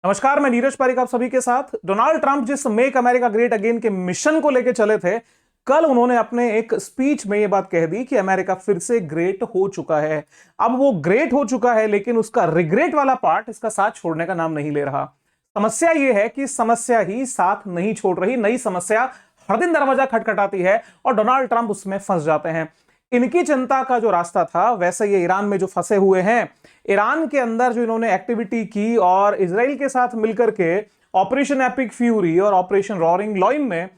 नमस्कार, मैं नीरज पारिक आप सभी के साथ। डोनाल्ड ट्रंप जिस मेक अमेरिका ग्रेट अगेन के मिशन को लेकर चले थे, कल उन्होंने अपने एक स्पीच में यह बात कह दी कि अमेरिका फिर से ग्रेट हो चुका है। अब वो ग्रेट हो चुका है, लेकिन उसका रिग्रेट वाला पार्ट इसका साथ छोड़ने का नाम नहीं ले रहा। समस्या यह है कि समस्या ही साथ नहीं छोड़ रही, नई समस्या हर दिन दरवाजा खटखटाती है और डोनाल्ड ट्रंप उसमें फंस जाते हैं। इनकी चिंता का जो रास्ता था, वैसे ये ईरान में जो फंसे हुए हैं, ईरान के अंदर जो इन्होंने एक्टिविटी की और इजराइल के साथ मिलकर के ऑपरेशन एपिक फ्यूरी और ऑपरेशन रॉरिंग लॉइन में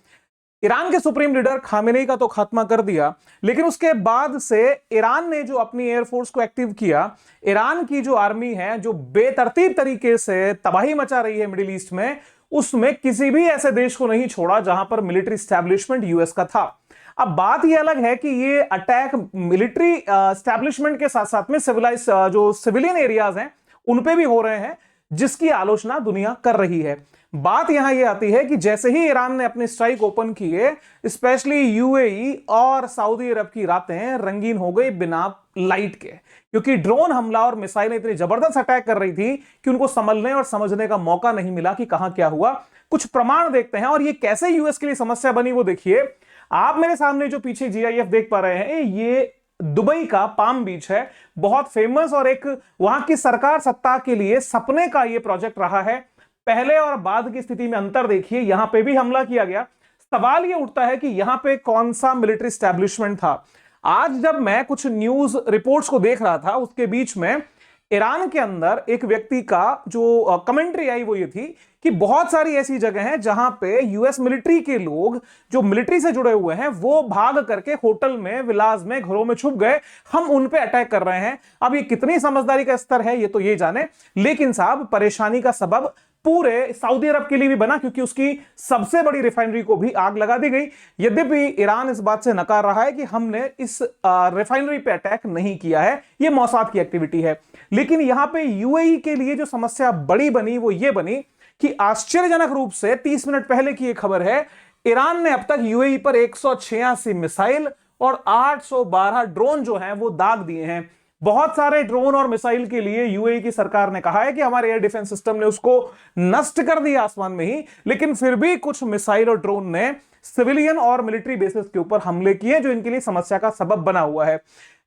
ईरान के सुप्रीम लीडर खामेनेई का तो खात्मा कर दिया, लेकिन उसके बाद से ईरान ने जो अपनी एयरफोर्स को एक्टिव किया, ईरान की जो आर्मी है जो बेतरतीब तरीके से तबाही मचा रही है मिडिल ईस्ट में, उसमें किसी भी ऐसे देश को नहीं छोड़ा जहां पर मिलिट्री स्टैब्लिशमेंट यूएस का था। अब बात यह अलग है कि ये अटैक मिलिट्री स्टैब्लिशमेंट के साथ साथ में सिविलाइज जो सिविलियन एरियाज हैं उन पे भी हो रहे हैं, जिसकी आलोचना दुनिया कर रही है। बात यहां ये आती है कि जैसे ही ईरान ने अपने स्ट्राइक ओपन किए, स्पेशली यूएई और सऊदी अरब की रातें रंगीन हो गई बिना लाइट के, क्योंकि ड्रोन हमला और मिसाइलें इतनी जबरदस्त अटैक कर रही थी कि उनको संभलने और समझने का मौका नहीं मिला कि कहां क्या हुआ। कुछ प्रमाण देखते हैं और ये कैसे यूएस के लिए समस्या बनी वो देखिए। आप मेरे सामने जो पीछे जीआईएफ देख पा रहे हैं, ये दुबई का पाम बीच है, बहुत फेमस और एक वहां की सरकार सत्ता के लिए सपने का ये प्रोजेक्ट रहा है। पहले और बाद की स्थिति में अंतर देखिए, यहां पे भी हमला किया गया। सवाल ये उठता है कि यहां पे कौन सा मिलिट्री स्टैब्लिशमेंट था। आज जब मैं कुछ न्यूज रिपोर्ट्स को देख रहा था, उसके बीच में ईरान के अंदर एक व्यक्ति का जो कमेंट्री आई वो ये थी कि बहुत सारी ऐसी जगह हैं जहां पे यूएस मिलिट्री के लोग जो मिलिट्री से जुड़े हुए हैं वो भाग करके होटल में, विलास में, घरों में छुप गए, हम उन पे अटैक कर रहे हैं। अब ये कितनी समझदारी का स्तर है ये तो ये जाने, लेकिन साहब परेशानी का सबब पूरे सऊदी अरब के लिए भी बना, क्योंकि उसकी सबसे बड़ी रिफाइनरी को भी आग लगा दी गई। यद्यपि ईरान इस बात से नकार रहा है कि हमने इस रिफाइनरी पे अटैक नहीं किया है, यह मौसाद की एक्टिविटी है। लेकिन यहां पे यूएई के लिए जो समस्या बड़ी बनी वो ये बनी कि आश्चर्यजनक रूप से 30 मिनट पहले की एक खबर है, ईरान ने अब तक यूएई पर 186 मिसाइल और 812 ड्रोन जो हैं वो दाग दिए हैं। बहुत सारे ड्रोन और मिसाइल के लिए यूएई की सरकार ने कहा है कि हमारे एयर डिफेंस सिस्टम ने उसको नष्ट कर दिया आसमान में ही, लेकिन फिर भी कुछ मिसाइल और ड्रोन ने सिविलियन और मिलिट्री बेसिस के ऊपर हमले किए, जो इनके लिए समस्या का सबब बना हुआ है।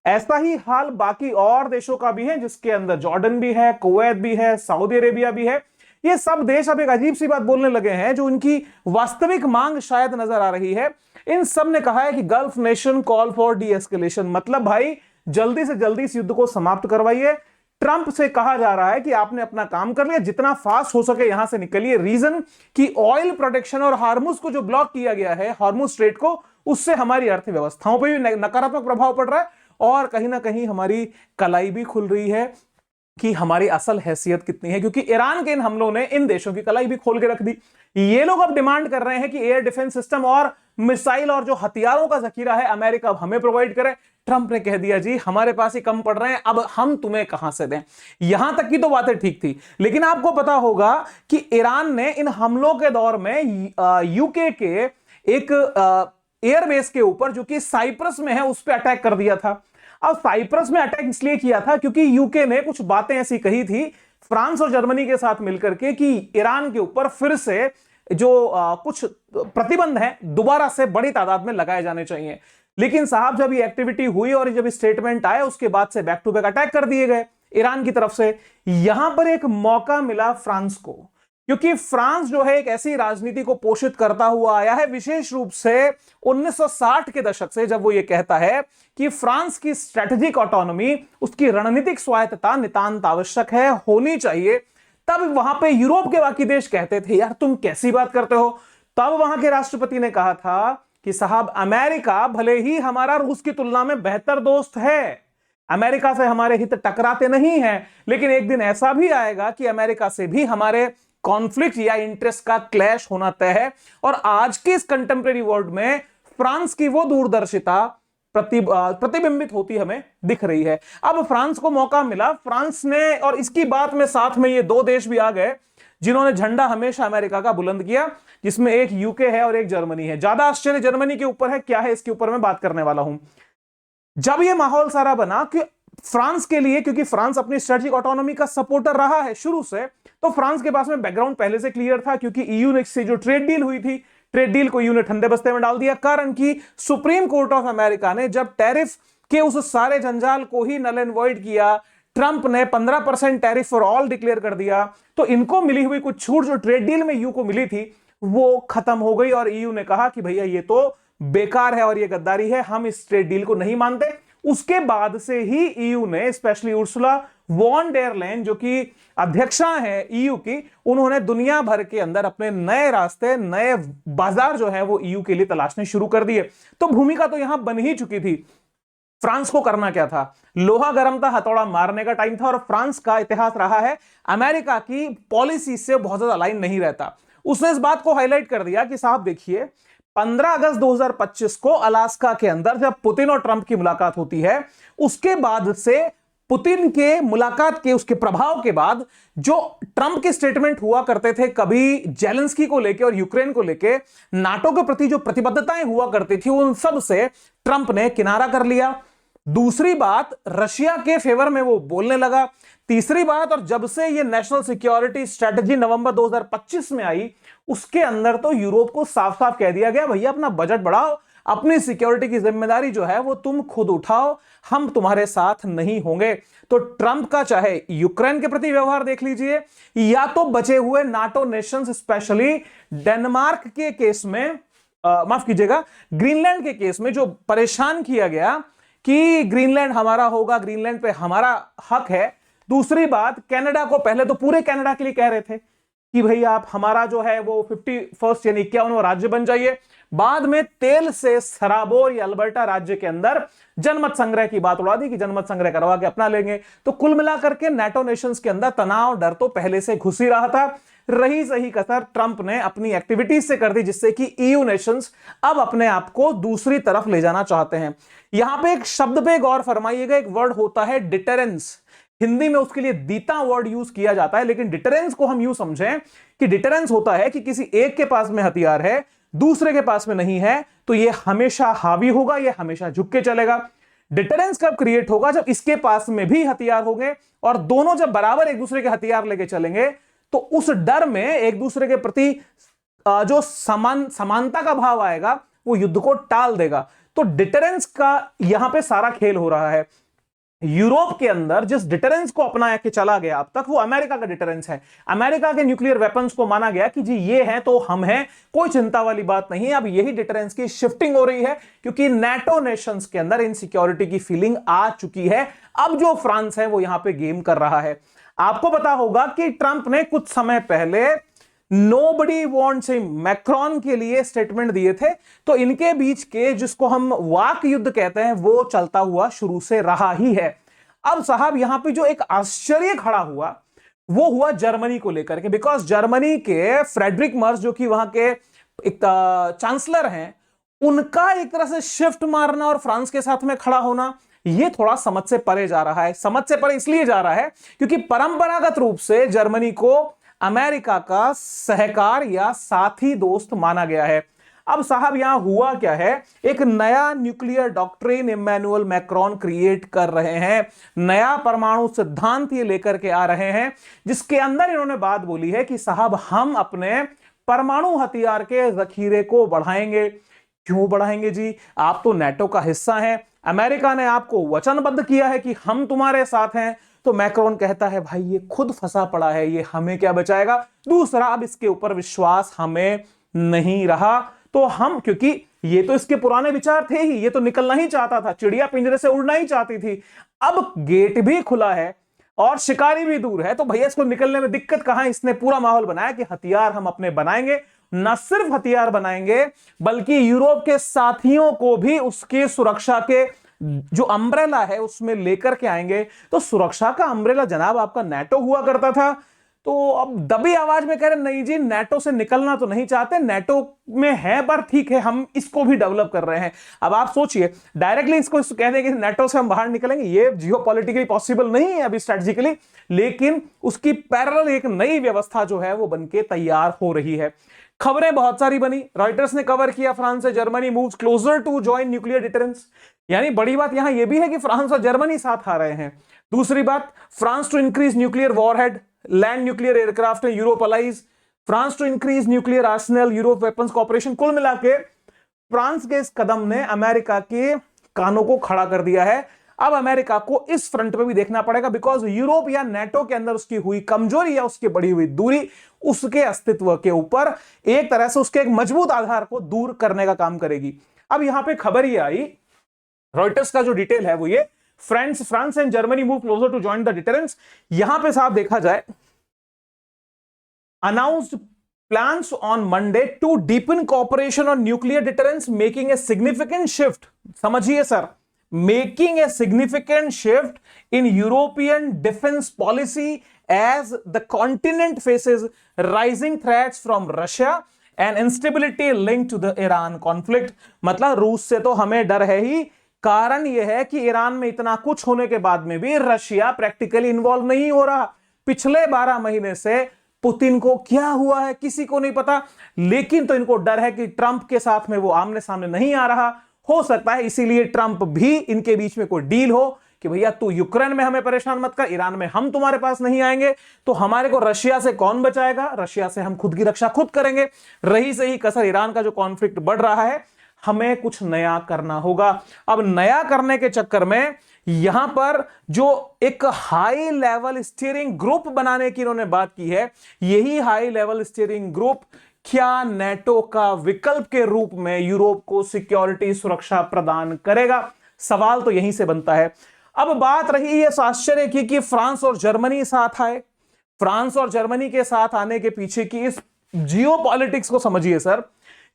ऐसा ही हाल बाकी और देशों का भी है, जिसके अंदर जॉर्डन भी है, कुवैत भी है, सऊदी अरेबिया भी है। ये सब देश अब एक अजीब सी बात बोलने लगे हैं, जो इनकी वास्तविक मांग शायद नजर आ रही है। इन सब ने कहा है कि gulf nation call for D escalation, मतलब भाई जल्दी से जल्दी इस युद्ध को समाप्त करवाइए। ट्रंप से कहा जा रहा है कि आपने अपना काम कर लिया, जितना फास्ट हो सके यहां से निकलिए। रीजन कि ऑयल प्रोडक्शन और हार्मुज को जो ब्लॉक किया गया है, हार्मुज स्ट्रेट को, उससे हमारी अर्थव्यवस्थाओं पर भी नकारात्मक प्रभाव पड़ रहा है और कहीं ना कहीं हमारी कलाई भी खुल रही है कि हमारी असल हैसियत कितनी है, क्योंकि ईरान के इन हमलों ने इन देशों की कलाई भी खोल के रख दी। ये लोग अब डिमांड कर रहे हैं कि एयर डिफेंस सिस्टम और मिसाइल और जो हथियारों का जखीरा है अमेरिका अब हमें प्रोवाइड करे। ट्रंप ने कह दिया जी हमारे पास ही कम पड़ रहे हैं, अब हम तुम्हें कहां से दें। यहां तक की तो बातें ठीक थी, लेकिन आपको पता होगा कि ईरान ने इन हमलों के दौर में यूके के एक एयरबेस के ऊपर, जो कि साइप्रस में है, उस पर अटैक कर दिया था। अब साइप्रस में अटैक इसलिए किया था क्योंकि यूके ने कुछ बातें ऐसी कही थी फ्रांस और जर्मनी के साथ मिलकर के कि ईरान के ऊपर फिर से जो कुछ प्रतिबंध हैं दोबारा से बड़ी तादाद में लगाए जाने चाहिए। लेकिन साहब जब ये एक्टिविटी हुई और जब स्टेटमेंट आए, उसके बाद से बैक टू बैक अटैक कर दिए गए ईरान की तरफ से। यहां पर एक मौका मिला फ्रांस को, क्योंकि फ्रांस जो है एक ऐसी राजनीति को पोषित करता हुआ आया है, विशेष रूप से 1960 के दशक से, जब वो ये कहता है कि फ्रांस की स्ट्रेटेजिक ऑटोनॉमी, उसकी रणनीतिक स्वायत्तता नितांत आवश्यक है, होनी चाहिए। तब वहां पे यूरोप के बाकी देश कहते थे यार तुम कैसी बात करते हो। तब वहां के राष्ट्रपति ने कहा था कि साहब अमेरिका भले ही हमारा रूस की तुलना में बेहतर दोस्त है, अमेरिका से हमारे हित टकराते नहीं हैं, लेकिन एक दिन ऐसा भी आएगा कि अमेरिका से भी हमारे कॉन्फ्लिक्ट या इंटरेस्ट का क्लैश होना तय है। और आज के इस कंटेम्प्रेरी वर्ल्ड में फ्रांस की वो दूरदर्शिता प्रतिबिंबित होती हमें दिख रही है। अब फ्रांस को मौका मिला, फ्रांस ने, और इसकी बात में साथ में ये दो देश भी आ गए जिन्होंने झंडा हमेशा अमेरिका का बुलंद किया, जिसमें एक यूके है और एक जर्मनी है। ज्यादा आश्चर्य जर्मनी के ऊपर है, क्या है इसके ऊपर मैं बात करने वाला हूं। जब यह माहौल सारा बना कि फ्रांस के लिए, क्योंकि फ्रांस अपनी स्ट्रेटेजिक ऑटोनॉमी का सपोर्टर रहा है शुरू से, तो फ्रांस के पास में बैकग्राउंड पहले से क्लियर था, क्योंकि ईयू ने से जो ट्रेड डील हुई थी, ट्रेड डील को ईयू ने ठंडे बस्ते में डाल दिया, कारण कि सुप्रीम कोर्ट ऑफ अमेरिका ने जब टैरिफ के उस सारे जंजाल को ही नल एंड वॉइड किया, ट्रंप ने 15% टैरिफ फॉर ऑल डिक्लेयर कर दिया, तो इनको मिली हुई कुछ छूट जो ट्रेड डील में ईयू को मिली थी वो खत्म हो गई, और ईयू ने कहा कि भैया ये तो बेकार है और ये गद्दारी है, हम इस ट्रेड डील को नहीं मानते। उसके बाद से ही ईयू ने, स्पेशली उर्सुला वॉन डेर लेyen जो कि अध्यक्षा है ईयू की, उन्होंने दुनिया भर के अंदर अपने नए रास्ते, नए बाजार जो है वो ईयू के लिए तलाशने शुरू कर दिए। तो भूमिका तो यहां बन ही चुकी थी। फ्रांस को करना क्या था? लोहा गर्म था, हथौड़ा मारने का टाइम था, और फ्रांस का इतिहास रहा है अमेरिका की पॉलिसी से बहुत ज्यादा अलाइन नहीं रहता। उसने इस बात को हाईलाइट कर दिया कि साहब देखिए, 15 अगस्त 2025 को अलास्का के अंदर जब पुतिन और ट्रंप की मुलाकात होती है, उसके बाद से पुतिन के मुलाकात के उसके प्रभाव के बाद जो ट्रंप के स्टेटमेंट हुआ करते थे, कभी जेलेंस्की को लेके और यूक्रेन को लेके, नाटो के प्रति जो प्रतिबद्धताएं हुआ करती थी, उन सब से ट्रंप ने किनारा कर लिया। दूसरी बात, रशिया के फेवर में वो बोलने लगा। तीसरी बात, और जब से ये नेशनल सिक्योरिटी स्ट्रेटजी नवंबर 2025 में आई, उसके अंदर तो यूरोप को साफ साफ कह दिया गया, भैया अपना बजट बढ़ाओ, अपनी सिक्योरिटी की जिम्मेदारी जो है वो तुम खुद उठाओ, हम तुम्हारे साथ नहीं होंगे। तो ट्रंप का चाहे यूक्रेन के प्रति व्यवहार देख लीजिए, या तो बचे हुए नाटो नेशंस, स्पेशली डेनमार्क के केस में, माफ कीजिएगा, ग्रीनलैंड के केस में जो परेशान किया गया कि ग्रीनलैंड हमारा होगा, ग्रीनलैंड पे हमारा हक है। दूसरी बात, कनाडा को पहले तो पूरे कनाडा के लिए कह रहे थे कि भाई आप हमारा जो है वो 51st यानी 51वां राज्य बन जाइए। बाद में तेल से सराबोर या अल्बर्टा राज्य के अंदर जनमत संग्रह की बात उड़ा दी कि जनमत संग्रह करवा के अपना लेंगे। तो कुल मिलाकर के नाटो नेशंस के अंदर तनाव, डर तो पहले से घुस ही रहा था। रही सही कसर ट्रंप ने अपनी एक्टिविटीज से कर दी, जिससे कि ईयू नेशंस अब अपने आप को दूसरी तरफ ले जाना चाहते हैं। यहां पे एक शब्द पे गौर फरमाइएगा, एक वर्ड होता है डिटरेंस। हिंदी में उसके लिए दीता वर्ड यूज किया जाता है, लेकिन डिटरेंस को हम यूं समझें कि डिटरेंस होता है कि किसी एक के पास में हथियार है, दूसरे के पास में नहीं है, तो ये हमेशा हावी होगा, ये हमेशा झुक के चलेगा। डिटरेंस कब क्रिएट होगा? जब इसके पास में भी हथियार होंगे और दोनों जब बराबर एक दूसरे के हथियार लेके चलेंगे, तो उस डर में एक दूसरे के प्रति जो समानता का भाव आएगा वो युद्ध को टाल देगा। तो डिटरेंस का यहां पे सारा खेल हो रहा है। यूरोप के अंदर जिस डिटरेंस को अपनाया के चला गया अब तक, वो अमेरिका का डिटरेंस है। अमेरिका के न्यूक्लियर वेपन्स को माना गया कि जी ये है तो हम हैं, कोई चिंता वाली बात नहीं। अब यही डिटरेंस की शिफ्टिंग हो रही है, क्योंकि नाटो नेशंस के अंदर इनसिक्योरिटी की फीलिंग आ चुकी है। अब जो फ्रांस है वो यहां पे गेम कर रहा है। आपको पता होगा कि ट्रंप ने कुछ समय पहले नोबडी वांट्स हिम, मैक्रॉन के लिए स्टेटमेंट दिए थे। तो इनके बीच के जिसको हम वाक युद्ध कहते हैं वो चलता हुआ शुरू से रहा ही है। अब साहब यहां पे जो एक आश्चर्य खड़ा हुआ वो हुआ जर्मनी को लेकर के, बिकॉज जर्मनी के फ्रेडरिक मर्ज जो कि वहां के एक चांसलर हैं, उनका एक तरह से शिफ्ट मारना और फ्रांस के साथ में खड़ा होना, ये थोड़ा समझ से परे जा रहा है। समझ से परे इसलिए जा रहा है क्योंकि परंपरागत रूप से जर्मनी को अमेरिका का सहकार या साथी दोस्त माना गया है। अब साहब यहां हुआ क्या है, एक नया nuclear doctrine Emmanuel Macron create कर रहे हैं, नया परमाणु सिद्धांत ये लेकर के आ रहे हैं, जिसके अंदर इन्होंने बात बोली है कि साहब हम अपने परमाणु हथियार के जखीरे को बढ़ाएंगे। क्यों बढ़ाएंगे जी? आप तो नाटो का हिस्सा हैं, अमेरिका ने आपको वचनबद्ध किया है कि हम तुम्हारे साथ हैं। तो मैक्रोन कहता है भाई ये खुद फंसा पड़ा है, ये हमें क्या बचाएगा। दूसरा, अब इसके ऊपर विश्वास हमें नहीं रहा, तो हम, क्योंकि ये तो इसके पुराने विचार थे ही, ये तो निकलना ही चाहता था, चिड़िया पिंजरे से उड़ना ही चाहती थी। अब गेट भी खुला है और शिकारी भी दूर है, तो भैया इसको निकलने में दिक्कत कहां। इसने पूरा माहौल बनाया कि हथियार हम अपने बनाएंगे, न सिर्फ हथियार बनाएंगे बल्कि यूरोप के साथियों को भी उसके सुरक्षा के जो अम्ब्रेला है उसमें लेकर के आएंगे। तो सुरक्षा का अम्ब्रेला जनाब आपका नाटो हुआ करता था। तो अब दबी आवाज में कह रहे नहीं जी, नेटो से निकलना तो नहीं चाहते, नेटो में है पर ठीक है, हम इसको भी डेवलप कर रहे हैं। अब आप सोचिए, डायरेक्टली इसको कह देंगे नेटो से हम बाहर निकलेंगे, ये जियोपॉलिटिकली पॉसिबल नहीं है अभी स्ट्रेटेजिकली, लेकिन उसकी पैरेलल एक नई व्यवस्था जो है वो बनके तैयार हो रही है। खबरें बहुत सारी बनी, रॉयटर्स ने कवर किया, फ्रांस से Germany moves closer to join nuclear deterrence. यानी बड़ी बात यहां यह भी है कि फ्रांस और जर्मनी साथ आ रहे हैं। दूसरी बात, France to increase nuclear warhead, land nuclear aircraft in Europe allies, France to increase nuclear arsenal, Europe weapons cooperation. कुल मिला के फ्रांस के इस कदम ने अमेरिका के कानों को खड़ा कर दिया है। अब अमेरिका को इस फ्रंट पे भी देखना पड़ेगा, बिकॉज यूरोप या नेटो के अंदर उसकी हुई कमजोरी या उसकी बढ़ी हुई दूरी उसके अस्तित्व के ऊपर एक तरह से उसके एक मजबूत आधार को दूर करने का काम करेगी। अब यहां पे खबर ये आई, रॉयटर्स का जो डिटेल है वो ये, France and Germany move closer to join the deterrence. यहां पे साहब देखा जाए, announced plans on Monday to deepen cooperation on nuclear deterrence, making a significant shift. समझिए sir, making a significant shift in European defense policy as the continent faces rising threats from Russia and instability linked to the Iran conflict। मतलब रूस से तो हमें डर है ही, कारण यह है कि ईरान में इतना कुछ होने के बाद में भी रशिया प्रैक्टिकली इन्वॉल्व नहीं हो रहा। पिछले 12 महीने से पुतिन को क्या हुआ है किसी को नहीं पता, लेकिन तो इनको डर है कि ट्रंप के साथ में वो आमने सामने नहीं आ रहा। हो सकता है इसीलिए ट्रंप भी इनके बीच में कोई डील हो कि भैया तू यूक्रेन में हमें परेशान मत कर, ईरान में हम तुम्हारे पास नहीं आएंगे, तो हमारे को रशिया से कौन बचाएगा, रशिया से हम खुद की रक्षा खुद करेंगे। रही सही कसर ईरान का जो कॉन्फ्लिक्ट बढ़ रहा है, हमें कुछ नया करना होगा। अब नया करने के चक्कर में यहां पर जो एक हाई लेवल स्टीयरिंग ग्रुप बनाने की इन्होंने बात की है, यही हाई लेवल स्टीयरिंग ग्रुप क्या नेटो का विकल्प के रूप में यूरोप को सिक्योरिटी सुरक्षा प्रदान करेगा? सवाल तो यहीं से बनता है। अब बात रही है आश्चर्य की कि फ्रांस और जर्मनी साथ आए। फ्रांस और जर्मनी के साथ आने के पीछे की इस जियोपॉलिटिक्स को समझिए सर।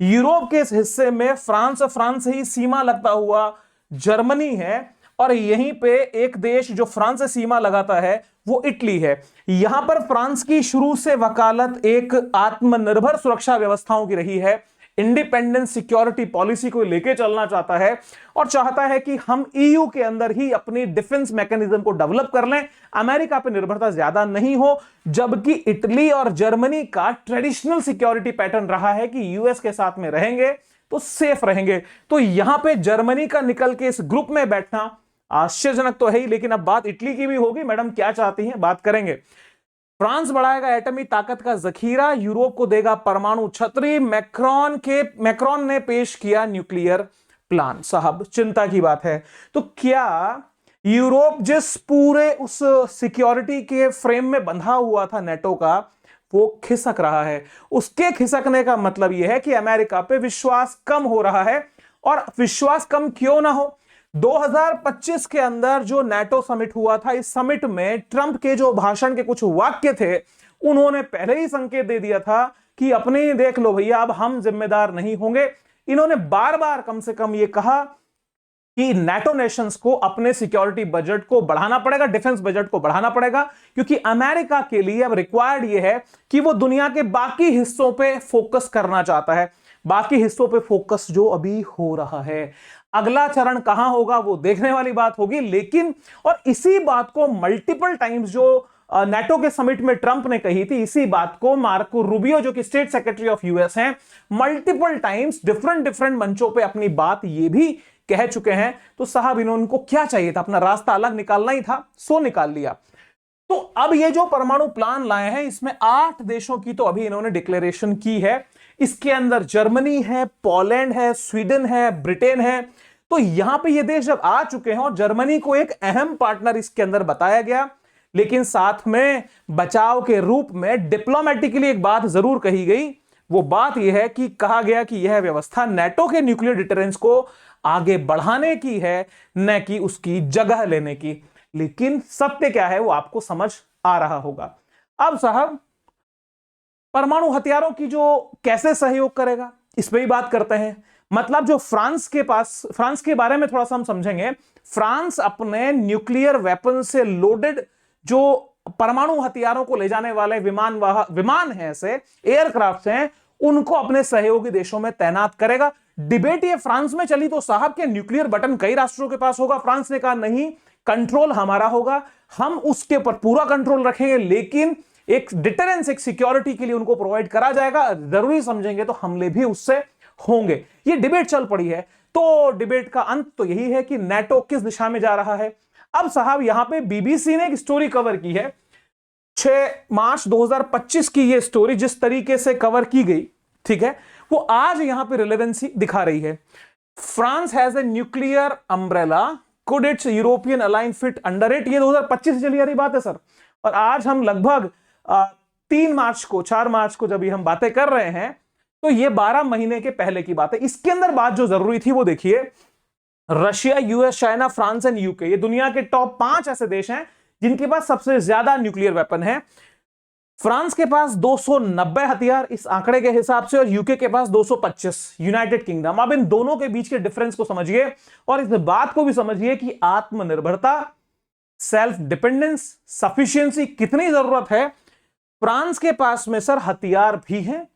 यूरोप के इस हिस्से में फ्रांस से ही सीमा लगता हुआ जर्मनी है, और यहीं पे एक देश जो फ्रांस से सीमा लगाता है वो इटली है। यहां पर फ्रांस की शुरू से वकालत एक आत्मनिर्भर सुरक्षा व्यवस्थाओं की रही है, इंडिपेंडेंट सिक्योरिटी पॉलिसी को लेके चलना चाहता है और चाहता है कि हम ईयू के अंदर ही अपनी डिफेंस मैकेनिज्म को डेवलप कर लें, अमेरिका पे निर्भरता ज्यादा नहीं हो। जबकि इटली और जर्मनी का ट्रेडिशनल सिक्योरिटी पैटर्न रहा है कि यूएस के साथ में रहेंगे तो सेफ रहेंगे। तो यहां पे जर्मनी का निकल के इस ग्रुप में बैठना आश्चर्यजनक तो है ही, लेकिन अब बात इटली की भी होगी। मैडम क्या चाहती हैं, बात करेंगे। फ्रांस बढ़ाएगा एटमी ताकत का जखीरा, यूरोप को देगा परमाणु छतरी, मैक्रोन ने पेश किया न्यूक्लियर प्लान। साहब चिंता की बात है। तो क्या यूरोप जिस पूरे उस सिक्योरिटी के फ्रेम में बंधा हुआ था नेटो का, वो खिसक रहा है। उसके खिसकने का मतलब यह है कि अमेरिका पे विश्वास कम हो रहा है। और विश्वास कम क्यों ना हो, 2025 के अंदर जो नाटो समिट हुआ था, इस समिट में ट्रंप के जो भाषण के कुछ वाक्य थे, उन्होंने पहले ही संकेत दे दिया था कि अपने देख लो भैया, अब हम जिम्मेदार नहीं होंगे। इन्होंने बार बार कम से कम यह कहा कि नाटो नेशंस को अपने सिक्योरिटी बजट को बढ़ाना पड़ेगा, डिफेंस बजट को बढ़ाना पड़ेगा, क्योंकि अमेरिका के लिए अब रिक्वायर्ड यह है कि वो दुनिया के बाकी हिस्सों पे फोकस करना चाहता है। बाकी हिस्सों पे फोकस जो अभी हो रहा है, अगला चरण कहां होगा वो देखने वाली बात होगी। लेकिन और इसी बात को मल्टीपल टाइम्स जो नाटो के समिट में ट्रंप ने कही थी, इसी बात को मार्को रूबियो जो कि स्टेट सेक्रेटरी ऑफ यूएस हैं, मल्टीपल टाइम्स डिफरेंट मंचों पे अपनी बात ये भी कह चुके हैं। तो साहब इनको क्या चाहिए था, अपना रास्ता अलग निकालना ही था, सो निकाल लिया। तो अब ये जो परमाणु प्लान लाए हैं, इसमें 8 देशों की तो अभी इन्होंने डिक्लेरेशन की है। इसके अंदर जर्मनी है, पोलैंड है, स्वीडन है, ब्रिटेन है। तो यहां पे ये देश जब आ चुके हैं और जर्मनी को एक अहम पार्टनर इसके अंदर बताया गया, लेकिन साथ में बचाव के रूप में डिप्लोमेटिकली एक बात जरूर कही गई। वो बात यह है कि कहा गया कि यह व्यवस्था नाटो के न्यूक्लियर डिटरेंस को आगे बढ़ाने की है, न कि उसकी जगह लेने की। लेकिन सत्य क्या है वो आपको समझ आ रहा होगा। अब साहब परमाणु हथियारों की जो कैसे सहयोग करेगा, इस पर ही बात करते हैं। मतलब जो फ्रांस के बारे में थोड़ा सा हम समझेंगे। फ्रांस अपने न्यूक्लियर वेपन से लोडेड जो परमाणु हथियारों को ले जाने वाले विमान हैं, ऐसे एयरक्राफ्ट हैं, उनको अपने सहयोगी देशों में तैनात करेगा। डिबेट ये फ्रांस में चली तो साहब के न्यूक्लियर बटन कई राष्ट्रों के पास होगा। फ्रांस ने कहा नहीं, कंट्रोल हमारा होगा, हम उसके ऊपर पूरा कंट्रोल रखेंगे, लेकिन एक डिटरेंस, एक सिक्योरिटी के लिए उनको प्रोवाइड करा जाएगा, जरूरी समझेंगे तो हमले भी उससे होंगे। ये डिबेट चल पड़ी है। तो डिबेट का अंत तो यही है कि नाटो किस दिशा में जा रहा है। अब साहब यहां पे बीबीसी ने एक स्टोरी कवर की है, 6 मार्च 2025 की ये स्टोरी जिस तरीके से कवर की गई, ठीक है, वो आज यहां पे रिलेवेंसी दिखा रही है। France has a nuclear umbrella, could it's European align fit under it. ये 2025 से चली आ रही बात है सर, और आज हम लगभग 4 मार्च को जब ये हम बातें कर रहे हैं, तो ये 12 महीने के पहले की बात है। इसके अंदर बात जो जरूरी थी वो देखिए, Russia, US, China, France and UK, ये दुनिया के टॉप 5 ऐसे देश हैं जिनके पास सबसे ज्यादा न्यूक्लियर वेपन है। फ्रांस के पास 290 हथियार इस आंकड़े के हिसाब से, और यूके के पास 225, यूनाइटेड किंगडम। अब इन दोनों के बीच के डिफरेंस को समझिए और इस बात को भी समझिए कि आत्मनिर्भरता, सेल्फ डिपेंडेंस, सफिशिएंसी कितनी जरूरत है। फ्रांस के पास में सर हथियार भी हैं,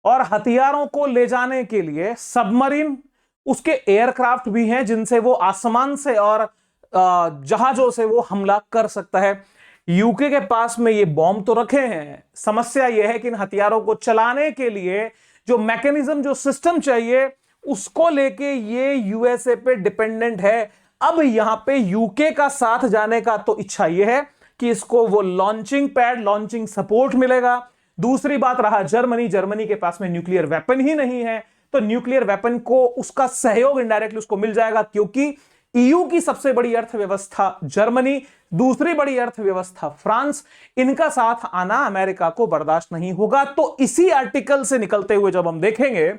और हथियारों को ले जाने के लिए सबमरीन, उसके एयरक्राफ्ट भी हैं जिनसे वो आसमान से और जहाजों से वो हमला कर सकता है। यूके के पास में ये बॉम्ब तो रखे हैं, समस्या यह है कि इन हथियारों को चलाने के लिए जो मैकेनिज्म, जो सिस्टम चाहिए, उसको लेके ये यूएसए पे डिपेंडेंट है। अब यहां पे यूके का साथ जाने का तो इच्छा यह है कि इसको वो लॉन्चिंग पैड, लॉन्चिंग सपोर्ट मिलेगा। दूसरी बात रहा जर्मनी के पास में न्यूक्लियर वेपन ही नहीं है, तो न्यूक्लियर वेपन को उसका सहयोग इनडायरेक्टली उसको मिल जाएगा, क्योंकि ईयू की सबसे बड़ी अर्थव्यवस्था जर्मनी, दूसरी बड़ी अर्थव्यवस्था फ्रांस, इनका साथ आना अमेरिका को बर्दाश्त नहीं होगा। तो इसी आर्टिकल से निकलते हुए जब हम देखेंगे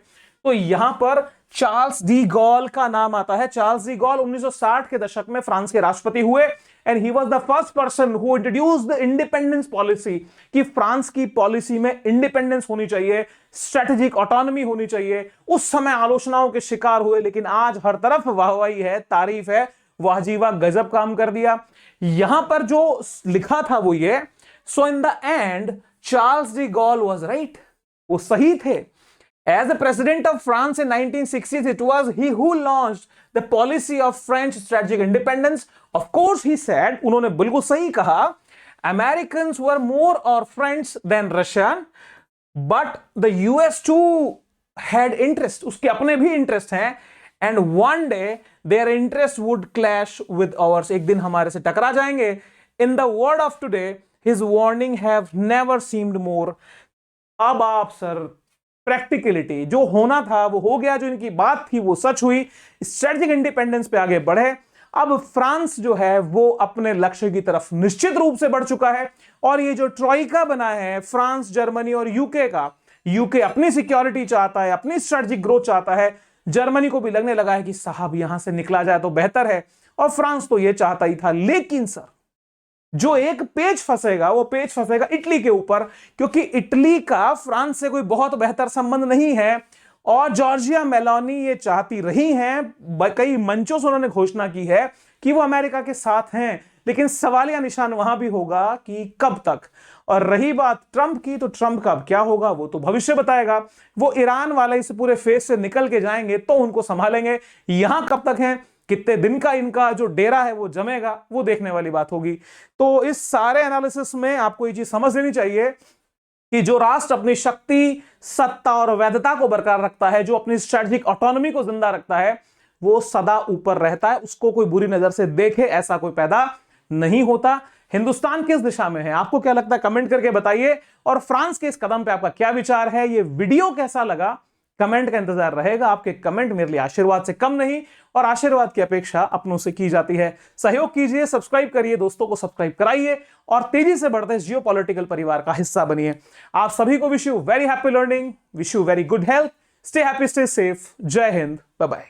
तो यहां पर चार्ल्स डी गॉल का नाम आता है। चार्ल्स डी गॉल 1960 के दशक में फ्रांस के राष्ट्रपति हुए, and he was the first person who introduced the independence policy, कि फ्रांस की पॉलिसी में इंडिपेंडेंस होनी चाहिए, स्ट्रेटेजिक ऑटोनॉमी होनी चाहिए। उस समय आलोचनाओं के शिकार हुए, लेकिन आज हर तरफ वाहवाही है, तारीफ है, वाह जी वाह, गजब काम कर दिया। यहां पर जो लिखा था वो ये, so in the end Charles de Gaulle was right, वो सही थे। As the president of France in 1960s, it was he who launched the policy of French strategic independence. Of course, he said, उन्होंने बिल्कुल सही कहा, Americans were more or French than Russian, but the US too had interest. उसके अपने भी interest हैं, and one day their interest would clash with ours. एक दिन हमारे से टकरा जाएंगे। In the word of today, his warning have never seemed more. अब आप सर प्रैक्टिकलिटी, जो होना था वो हो गया, जो इनकी बात थी वो सच हुई, स्ट्रेटेजिक इंडिपेंडेंस पे आगे बढ़े। अब फ्रांस जो है वो अपने लक्ष्य की तरफ निश्चित रूप से बढ़ चुका है, और ये जो ट्रॉइका बना है फ्रांस, जर्मनी और यूके का, यूके अपनी सिक्योरिटी चाहता है, अपनी स्ट्रेटेजिक ग्रोथ चाहता है, जर्मनी को भी लगने लगा है कि साहब यहां से निकला जाए तो बेहतर है, और फ्रांस तो ये चाहता ही था। लेकिन सर जो एक पेच फंसेगा, वो पेच फंसेगा इटली के ऊपर, क्योंकि इटली का फ्रांस से कोई बहुत बेहतर संबंध नहीं है, और जॉर्जिया मेलोनी ये चाहती रही हैं, कई मंचों से उन्होंने घोषणा की है कि वो अमेरिका के साथ हैं, लेकिन सवालिया निशान वहां भी होगा कि कब तक। और रही बात ट्रंप की, तो ट्रंप का अब क्या होगा वो तो भविष्य बताएगा। वो ईरान वाले इस पूरे फेस से निकल के जाएंगे तो उनको संभालेंगे, यहां कब तक हैं, कितने दिन का इनका जो डेरा है वो जमेगा, वो देखने वाली बात होगी। तो इस सारे एनालिसिस में आपको ये चीज समझ लेनी चाहिए कि जो राष्ट्र अपनी शक्ति, सत्ता और वैधता को बरकरार रखता है, जो अपनी स्ट्रेटेजिक ऑटोनॉमी को जिंदा रखता है, वो सदा ऊपर रहता है, उसको कोई बुरी नजर से देखे ऐसा कोई पैदा नहीं होता। हिंदुस्तान किस दिशा में है, आपको क्या लगता है, कमेंट करके बताइए। और फ्रांस के इस कदम पे आपका क्या विचार है, ये वीडियो कैसा लगा, कमेंट का इंतजार रहेगा। आपके कमेंट मेरे लिए आशीर्वाद से कम नहीं, और आशीर्वाद की अपेक्षा अपनों से की जाती है। सहयोग कीजिए, सब्सक्राइब करिए, दोस्तों को सब्सक्राइब कराइए, और तेजी से बढ़ते जियोपॉलिटिकल परिवार का हिस्सा बनिए। आप सभी को wish you very happy learning, wish you very good health, stay happy, stay safe, जय हिंद, बाय बाय।